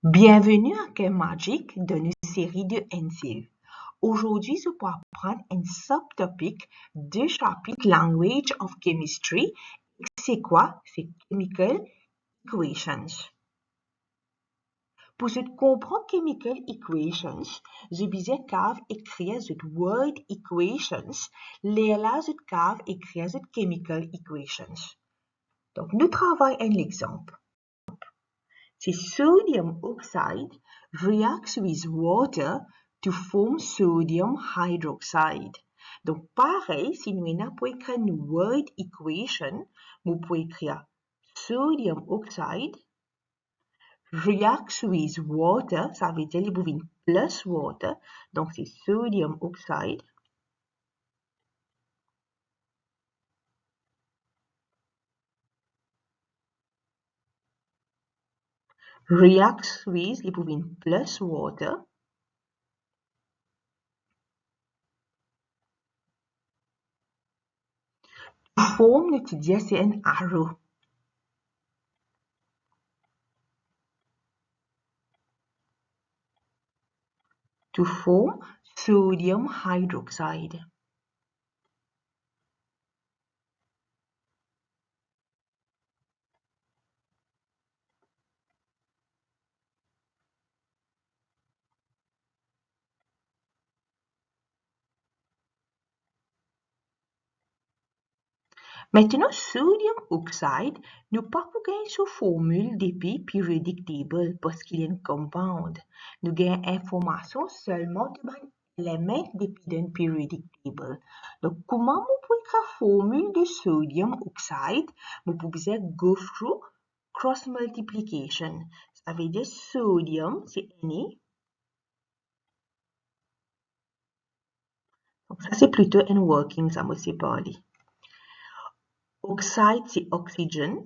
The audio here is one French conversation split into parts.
Bienvenue à Chem Magic d'une série de NCE. Aujourd'hui, je vais apprendre un subtopic du chapitre Language of Chemistry. C'est quoi? C'est Chemical Equations. Pour se comprendre Chemical Equations, je besoin écrire ce word equations, là je écrire ce Chemical Equations. Donc, nous travaillons un exemple. The sodium oxide reacts with water to form sodium hydroxide. Donc, pareil, si nous avons écrit une word equation, nous pouvons écrire sodium oxide reacts with water, ça veut dire qu'il y a plus water, donc c'est sodium oxide reacts with, il y a plus water, forme, nous disons c'est un arrow. To form sodium hydroxide. Maintenant, sodium oxide, nous pas pour gagner sous formule depuis periodic table parce qu'il y a un compound. Nous gagnons information seulement de l'élément depuis d'un periodic table. Donc, comment nous pouvons écrire la formule de sodium oxide? Nous pouvons go through cross multiplication. Ça veut dire sodium, c'est Na. Donc, ça c'est plutôt un working, ça me s'est parlé. Oxide, c'est oxygène.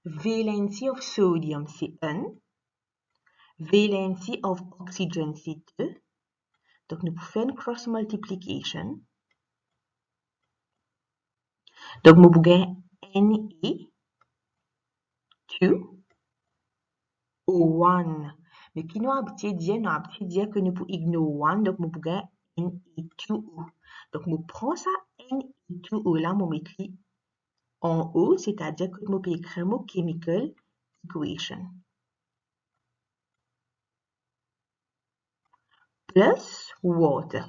Valency of sodium, c'est 1. Valency of oxygen, c'est 2. Donc, nous pouvons faire une cross multiplication. Donc, nous pouvons Na 2 ou 1. Mais qui nous a dit que nous pouvons ignorer 1, donc nous pouvons Na2. Donc, nous prenons ça Na2 là, nous mettons en haut, c'est-à-dire que nous pouvons écrire le chemical equation. Plus water.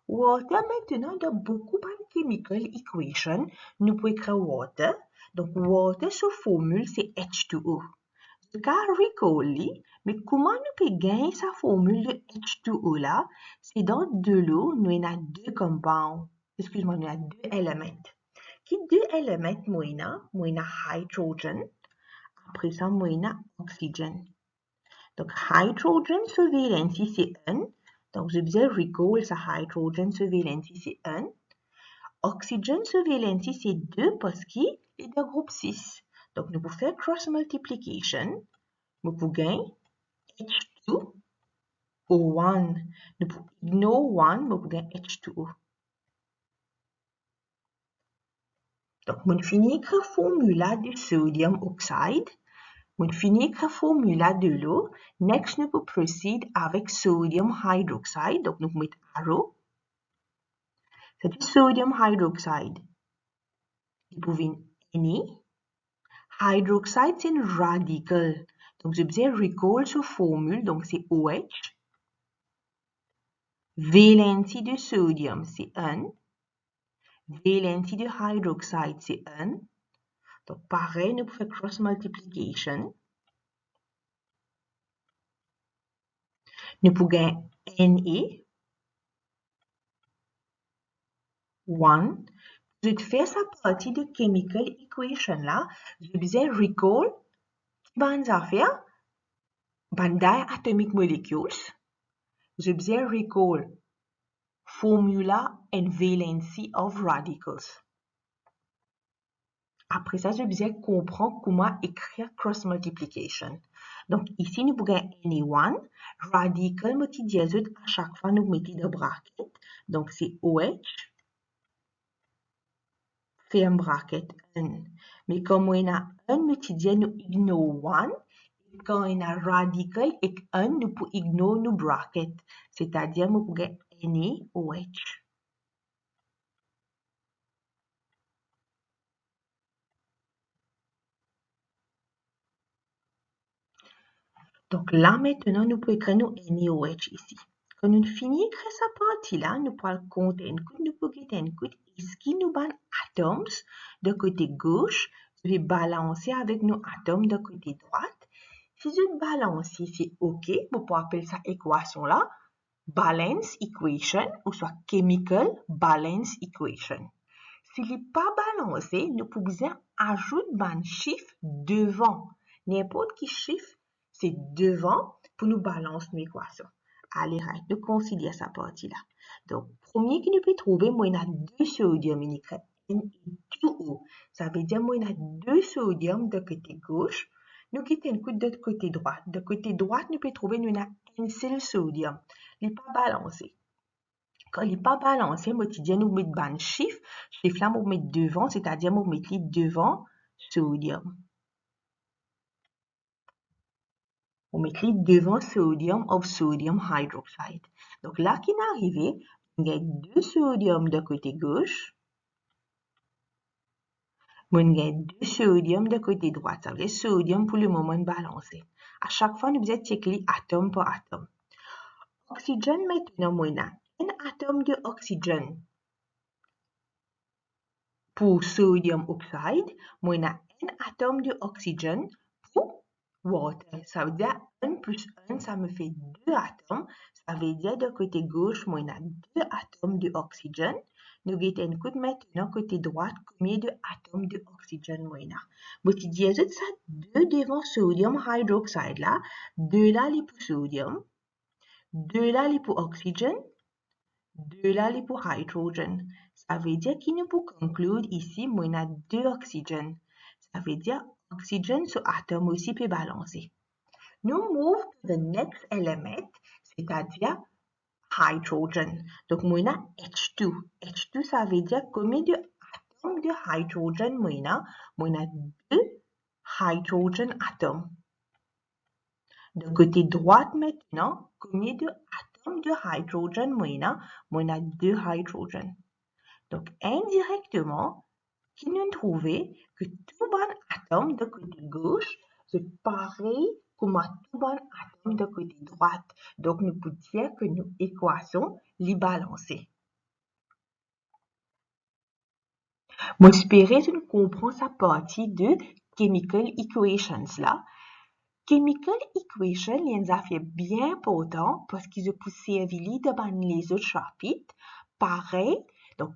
Water, maintenant, dans beaucoup de chemical equation, nous pouvons écrire water. Donc, water, sous formule, c'est H2O. Car recall, mais comment nous pouvons gagner sa formule de H2O là? C'est dans de l'eau, nous avons deux compounds. Excuse-moi, nous avons deux éléments. Qui deux éléments, nous avons hydrogène. Après ça, nous avons oxygène. Donc, hydrogène sur valency, c'est 1. Donc, je vais recall ça hydrogène sur valency, c'est 1. Oxygène sur valency, c'est 2 parce qu'il est de groupe 6. Donc, nous pouvons faire cross multiplication. Nous pouvons gagner H2 ou 1. Nous pouvons ignorer 1, nous pouvons gagner H2O. Donc, nous finissons la formule du sodium oxide. Nous finissons la formule de l'eau. Next, nous pouvons procéder avec sodium hydroxide. Donc, nous mettons arrow. C'est sodium hydroxide. Nous pouvons Na. Hydroxide, c'est un radical. Donc, je vais recall cette formule. Donc, c'est OH. Valency de sodium, c'est 1. Valency de hydroxide, c'est 1. Donc, pareil, nous pouvons faire cross multiplication. Nous pouvons gagner Na 1. Je vais faire sa partie de chemical equation là. Je vais recall ban affaire, ban diatomic molecules. Je vais recall formula and valency of radicals. Après ça, je vais comprendre comment écrire cross multiplication. Donc, ici, nous pouvons Na1. Radical, nous disons à chaque fois, nous mettons de bracket. Donc, c'est OH. Fait un bracket 1. Mais comme on a 1, nous disons nous ignore 1. quand on a radical et un, nous pouvons ignorer nos brackets. C'est-à-dire, nous pouvons NaOH. Donc là, maintenant, nous pouvons écrire nos NaOH ici. Quand nous finissons d'écrire cette partie-là, nous pouvons compter nous pouvons est-ce qu'il nous a atomes de côté gauche, je vais balancer avec nos atomes de côté droite. Si je balance ici, OK, vous pouvez appeler cette équation-là balance equation ou soit chemical balance equation. S'il n'est pas balancé, nous pouvons ajouter un chiffre devant. N'importe quel chiffre, c'est devant pour nous balancer l'équation. Allez, nous considérons cette partie-là. Donc, premier que nous pouvons trouver, moi, il y a 2 sodium, il écrit N2O. Ça veut dire, moi, il y a 2 sodium de côté gauche. Nous quittons un coup de côté droit. De côté droit, nous pouvons trouver, nous, il y a un seul sodium. Il n'est pas balancé. Quand il n'est pas balancé, moi, tu dis, nous mettons un chiffre. Chiffre-là, nous mettons devant, c'est-à-dire, nous mettons devant sodium. On met devant sodium of sodium hydroxide. Donc là, qui est arrivé, on a 2 sodium de côté gauche. On a 2 sodium de côté droit. Ça veut dire sodium pour le moment balancé. À chaque fois, nous allons checker atome par atome. Oxygène, maintenant, on a un atome d'oxygène pour sodium oxide. On a un atome d'oxygène pour water. Ça veut dire 1 plus 1, ça me fait 2 atomes. Ça veut dire de côté gauche, moi, on a 2 atomes d'oxygène. Nous allons écouter maintenant côté droit, combien d'atomes d'oxygène moi, on a. Moi, tu dis, ça 2 devant sodium hydroxide là, 2 là, les pour sodium, 2 là, les pour oxygène, 2 là, les pour hydrogène. Ça veut dire qu'il nous peut conclure ici, moi, on a 2 oxygènes. Ça veut dire oxygène sur atome aussi peut balancer. Nous move to the next element, c'est-à-dire hydrogen. Donc, moi, on a H2. H2, ça veut dire combien d'atomes de hydrogène moi, on a 2 hydrogen atomes. De côté droit maintenant, combien d'atomes de hydrogène moi, on a 2 hydrogènes. Donc, indirectement, qui nous trouvait que tout bon atome de côté gauche, c'est pareil comme tout bon atome de côté droit. Donc, nous pouvons dire que nos équations les balancées. Moi, j'espère que nous comprenons sa partie de chemical equations là. Chemical equations, ils ont fait bien important parce qu'ils ont servi de les autres chapitres. Pareil, donc,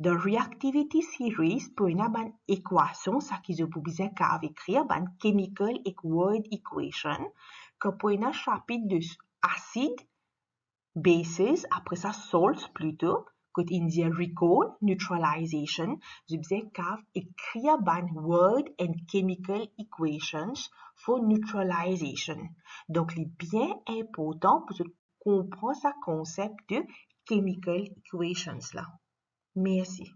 the reactivity series pour une équation, ça qu'ils ont besoin d'écrire, une chemical word equation, que pour un chapitre de acide, bases, après ça salts plutôt, que in the recall, neutralization, je besoin d'écrire une word and chemical equations for neutralization. Donc, c'est bien important pour comprendre ce concept de chemical equations là. Merci.